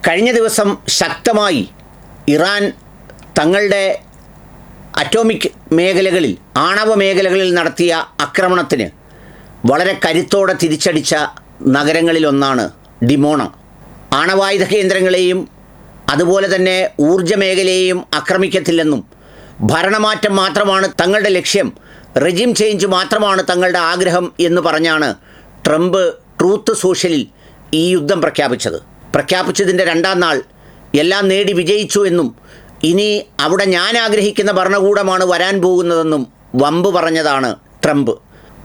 കഴിഞ്ഞ ദിവസം ശക്തമായി ഇറാൻ തങ്ങളുടെ അറ്റോമിക് മേഖലകളിൽ, ആണവ മേഖലകളിൽ നടത്തിയ ആക്രമണത്തിന് വളരെ കരുത്തോടെ തിരിച്ചടിച്ച നഗരങ്ങളിലൊന്നാണ് ഡിമോണ. ആണവായുധ കേന്ദ്രങ്ങളെയും അതുപോലെ തന്നെ ഊർജ്ജ മേഖലയെയും ആക്രമിക്കത്തില്ലെന്നും ഭരണമാറ്റം മാത്രമാണ് തങ്ങളുടെ ലക്ഷ്യം, റെജിം ചേഞ്ച് മാത്രമാണ് തങ്ങളുടെ ആഗ്രഹം എന്ന് പറഞ്ഞാണ് ട്രംപ് ട്രൂത്ത് സോഷ്യലിൽ ഈ യുദ്ധം പ്രഖ്യാപിച്ചതിൻ്റെ രണ്ടാം നാൾ എല്ലാം നേടി വിജയിച്ചു എന്നും ഇനി അവിടെ ഞാൻ ആഗ്രഹിക്കുന്ന ഭരണകൂടമാണ് വരാൻ പോകുന്നതെന്നും വമ്പ് പറഞ്ഞതാണ് ട്രംപ്.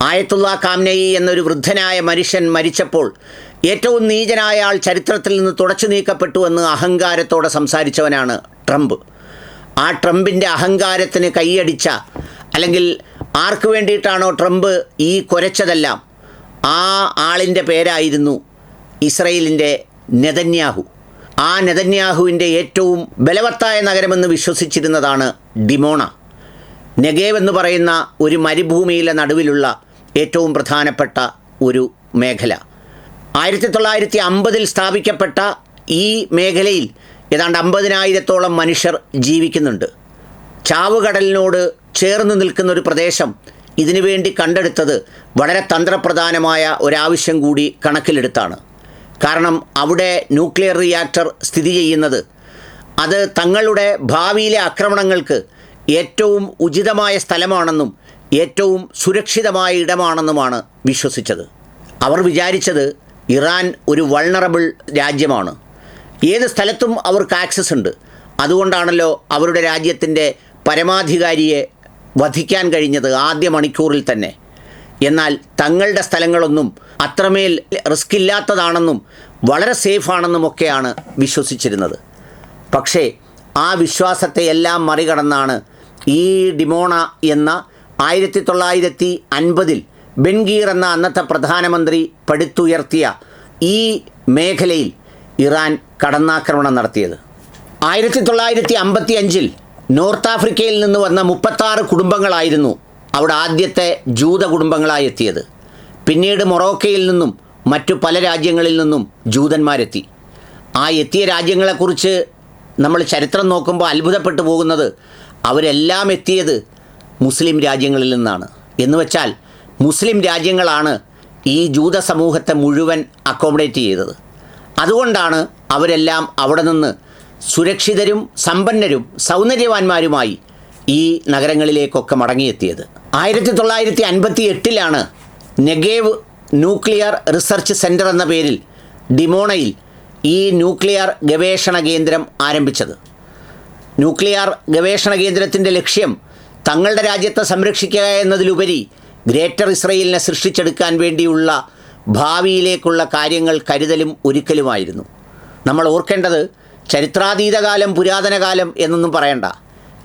ആയത്തുള്ള ഖാംനെയി എന്നൊരു വൃദ്ധനായ മനുഷ്യൻ മരിച്ചപ്പോൾ ഏറ്റവും നീചനായ ആൾ ചരിത്രത്തിൽ നിന്ന് തുടച്ചു നീക്കപ്പെട്ടുവെന്ന് അഹങ്കാരത്തോടെ സംസാരിച്ചവനാണ് ട്രംപ്. ആ ട്രംപിൻ്റെ അഹങ്കാരത്തിന് കൈയടിച്ച, അല്ലെങ്കിൽ ആർക്ക് വേണ്ടിയിട്ടാണോ ട്രംപ് ഈ കുരച്ചതെല്ലാം, ആ ആളിൻ്റെ പേരായിരുന്നു ഇസ്രയേലിൻ്റെ നെതന്യാഹു. ആ നെതന്യാഹുവിൻ്റെ ഏറ്റവും ബലവത്തായ നഗരമെന്ന് വിശ്വസിച്ചിരുന്നതാണ് ഡിമോണ. നെഗേവ് എന്ന് പറയുന്ന ഒരു മരുഭൂമിയിലെ നടുവിലുള്ള ഏറ്റവും പ്രധാനപ്പെട്ട ഒരു മേഖല. 1950 സ്ഥാപിക്കപ്പെട്ട ഈ മേഖലയിൽ ഏതാണ്ട് 50,000-ഓളം മനുഷ്യർ ജീവിക്കുന്നുണ്ട്. ചാവുകടലിനോട് ചേർന്ന് നിൽക്കുന്ന ഒരു പ്രദേശം ഇതിനുവേണ്ടി കണ്ടെടുത്തത് വളരെ തന്ത്രപ്രധാനമായ ഒരാവശ്യം കൂടി കണക്കിലെടുത്താണ്. കാരണം അവിടെ ന്യൂക്ലിയർ റിയാക്ടർ സ്ഥിതി ചെയ്യുന്നത് അത് തങ്ങളുടെ ഭാവിയിലെ ആക്രമണങ്ങൾക്ക് ഏറ്റവും ഉചിതമായ സ്ഥലമാണെന്നും ഏറ്റവും സുരക്ഷിതമായ ഇടമാണെന്നുമാണ് വിശ്വസിച്ചത്. അവർ വിചാരിച്ചത് ഇറാൻ ഒരു വൾണറബിൾ രാജ്യമാണ്, ഏത് സ്ഥലത്തും അവർക്ക് ആക്സസ് ഉണ്ട്, അതുകൊണ്ടാണല്ലോ അവരുടെ രാജ്യത്തിൻ്റെ പരമാധികാരിയെ വധിക്കാൻ കഴിഞ്ഞത് ആദ്യ മണിക്കൂറിൽ തന്നെ. എന്നാൽ തങ്ങളുടെ സ്ഥലങ്ങളൊന്നും അത്രമേൽ റിസ്ക് ഇല്ലാത്തതാണെന്നും വളരെ സേഫാണെന്നുമൊക്കെയാണ് വിശ്വസിച്ചിരുന്നത്. പക്ഷേ ആ വിശ്വാസത്തെ എല്ലാം മറികടന്നാണ് ഈ ഡിമോണ എന്ന 1950 ബെൻഗീർ എന്ന അന്നത്തെ പ്രധാനമന്ത്രി പടുത്തുയർത്തിയ ഈ മേഖലയിൽ ഇറാൻ കടന്നാക്രമണം നടത്തിയത്. 1955 നോർത്ത് ആഫ്രിക്കയിൽ നിന്ന് വന്ന 36 കുടുംബങ്ങളായിരുന്നു അവിടെ ആദ്യത്തെ ജൂത കുടുംബങ്ങളായി എത്തിയത്. പിന്നീട് മൊറോക്കയിൽ നിന്നും മറ്റു പല രാജ്യങ്ങളിൽ നിന്നും ജൂതന്മാരെത്തി. ആ എത്തിയ രാജ്യങ്ങളെക്കുറിച്ച് നമ്മൾ ചരിത്രം നോക്കുമ്പോൾ അത്ഭുതപ്പെട്ടു പോകുന്നത് അവരെല്ലാം എത്തിയത് മുസ്ലിം രാജ്യങ്ങളിൽ നിന്നാണ്. എന്നുവെച്ചാൽ മുസ്ലിം രാജ്യങ്ങളാണ് ഈ ജൂത സമൂഹത്തെ മുഴുവൻ അക്കോമഡേറ്റ് ചെയ്തത്. അതുകൊണ്ടാണ് അവരെല്ലാം അവിടെ നിന്ന് സുരക്ഷിതരും സമ്പന്നരും സൗന്ദര്യവാന്മാരുമായി ഈ നഗരങ്ങളിലേക്കൊക്കെ മടങ്ങിയെത്തിയത്. 1958 നെഗേവ് ന്യൂക്ലിയർ റിസർച്ച് സെൻറ്റർ എന്ന പേരിൽ ഡിമോണയിൽ ഈ ന്യൂക്ലിയർ ഗവേഷണ കേന്ദ്രം ആരംഭിച്ചത്. ന്യൂക്ലിയർ ഗവേഷണ കേന്ദ്രത്തിൻ്റെ ലക്ഷ്യം തങ്ങളുടെ രാജ്യത്തെ സംരക്ഷിക്കുക എന്നതിലുപരി ഗ്രേറ്റർ ഇസ്രയേലിനെ സൃഷ്ടിച്ചെടുക്കാൻ വേണ്ടിയുള്ള ഭാവിയിലേക്കുള്ള കാര്യങ്ങൾ കരുതലും ഒരുക്കലുമായിരുന്നു. നമ്മൾ ഓർക്കേണ്ടത് ചരിത്രാതീതകാലം, പുരാതന കാലം എന്നൊന്നും പറയണ്ട,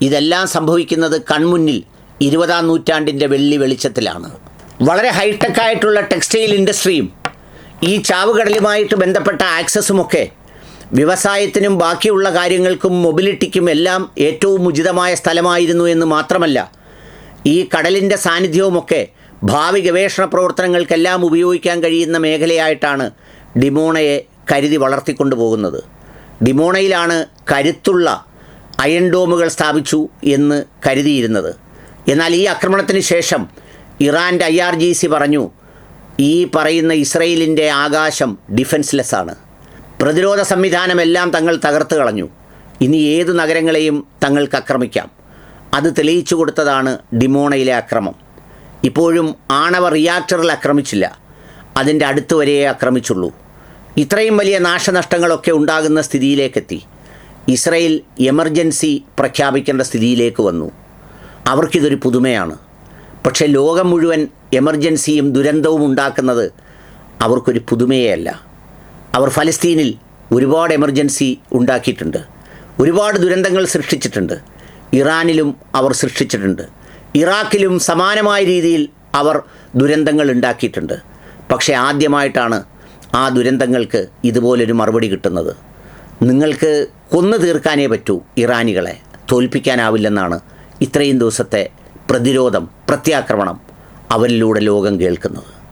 ഇതെല്ലാം സംഭവിക്കുന്നത് കൺമുന്നിൽ 20-ാം നൂറ്റാണ്ടിൻ്റെ വെള്ളി വെളിച്ചത്തിലാണ്. വളരെ ഹൈടെക്കായിട്ടുള്ള ടെക്സ്റ്റൈൽ ഇൻഡസ്ട്രിയും ഈ ചാവുകടലുമായിട്ട് ബന്ധപ്പെട്ട ആക്സസുമൊക്കെ വ്യവസായത്തിനും ബാക്കിയുള്ള കാര്യങ്ങൾക്കും മൊബിലിറ്റിക്കും എല്ലാം ഏറ്റവും ഉചിതമായ സ്ഥലമായിരുന്നു എന്ന് മാത്രമല്ല, ഈ കടലിൻ്റെ സാന്നിധ്യവുമൊക്കെ ഭാവി ഗവേഷണ പ്രവർത്തനങ്ങൾക്കെല്ലാം ഉപയോഗിക്കാൻ കഴിയുന്ന മേഖലയായിട്ടാണ് ഡിമോണയെ കരുതി വളർത്തിക്കൊണ്ടു പോകുന്നത്. ഡിമോണയിലാണ് കരുത്തുള്ള അയൺ ഡോമുകൾ സ്ഥാപിച്ചു എന്ന് കരുതിയിരുന്നത്. എന്നാൽ ഈ ആക്രമണത്തിന് ശേഷം ഇറാൻ്റെ IRGC പറഞ്ഞു, ഈ പറയുന്ന ഇസ്രയേലിൻ്റെ ആകാശം ഡിഫൻസ്ലെസ് ആണ്, പ്രതിരോധ സംവിധാനമെല്ലാം തങ്ങൾ തകർത്ത് കളഞ്ഞു, ഇനി ഏതു നഗരങ്ങളെയും തങ്ങൾക്ക് ആക്രമിക്കാം. അത് തെളിയിച്ചു കൊടുത്തതാണ് ഡിമോണയിലെ ആക്രമം. ഇപ്പോഴും ആണവ റിയാക്ടറിൽ ആക്രമിച്ചില്ല, അതിൻ്റെ അടുത്ത് വരെയേ ആക്രമിച്ചുള്ളൂ. ഇത്രയും വലിയ നാശനഷ്ടങ്ങളൊക്കെ ഉണ്ടാകുന്ന സ്ഥിതിയിലേക്കെത്തി. ഇസ്രയേൽ എമർജൻസി പ്രഖ്യാപിക്കേണ്ട സ്ഥിതിയിലേക്ക് വന്നു. അവർക്കിതൊരു പുതുമയാണ്. പക്ഷേ ലോകം മുഴുവൻ എമർജൻസിയും ദുരന്തവും ഉണ്ടാക്കുന്നത് അവർക്കൊരു പുതുമയേ അല്ല. അവർ ഫലസ്തീനിൽ ഒരുപാട് എമർജൻസി ഉണ്ടാക്കിയിട്ടുണ്ട്, ഒരുപാട് ദുരന്തങ്ങൾ സൃഷ്ടിച്ചിട്ടുണ്ട്. ഇറാനിലും അവർ സൃഷ്ടിച്ചിട്ടുണ്ട്, ഇറാഖിലും സമാനമായ രീതിയിൽ അവർ ദുരന്തങ്ങൾ ഉണ്ടാക്കിയിട്ടുണ്ട്. പക്ഷേ ആദ്യമായിട്ടാണ് ആ ദുരന്തങ്ങൾക്ക് ഇതുപോലൊരു മറുപടി കിട്ടുന്നത്. നിങ്ങൾക്ക് കൊന്നു തീർക്കാനേ പറ്റൂ, ഇറാനികളെ തോൽപ്പിക്കാനാവില്ലെന്നാണ് ഇത്രയും ദിവസത്തെ പ്രതിരോധം, പ്രത്യാക്രമണം അവരിലൂടെ ലോകം കേൾക്കുന്നത്.